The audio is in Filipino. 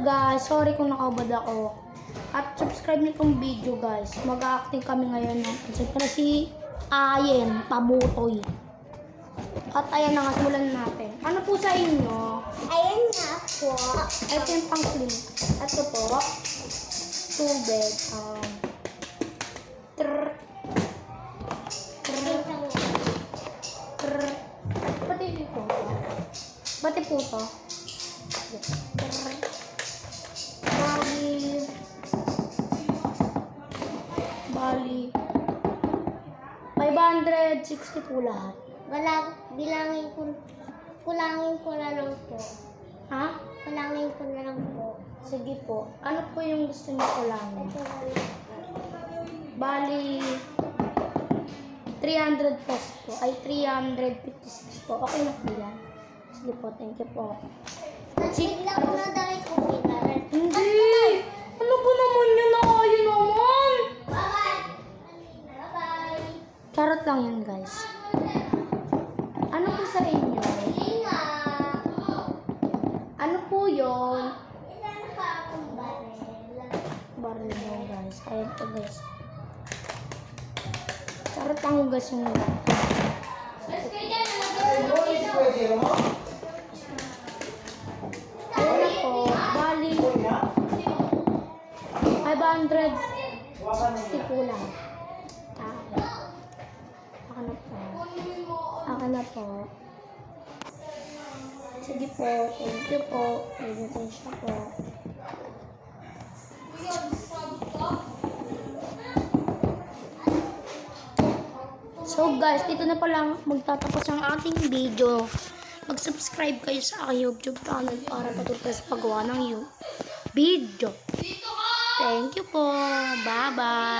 guys? Sorry kung nakaubad ako. At subscribe niyo tong video guys. Mag-acting kami ngayon ng siyempre si Ayen Pabutoy. At ayan na nga, simulan natin. Ano po sa inyo? Ayan nga po. Ito yung pang-clean. Ito po. Tubig. Pati ito. Pati po to. Bali. 560 po lahat. Kulangin ko na lang po. Ha? Kulangin ko na lang po. Sige po. Ano po yung gusto niyo ko lang? Ito na lang po. Bali, 300 pesos po. Ay, 356 po. Okay na po yan. Sige po, thank you po. Bigla ko na dahil ko pinaran. Hindi! Ano po naman yun na kayo naman? Bye-bye! Bye-bye! Charot lang yan, guys. Ano po sa inyo? Ingat! Ano po yun? Ilan pa akong barel? Baril mo, guys. Ayan po, guys. Charot lang yung guys yung Ayan na po. Bali, 560 po lang. Ako na po. Sige po. Thank you po. Thank you siya po. So guys, dito na pala magtatapos ang ating video. Mag-subscribe kayo sa aking YouTube channel para patuloy sa paggawa ng video. Thank you po. Bye-bye.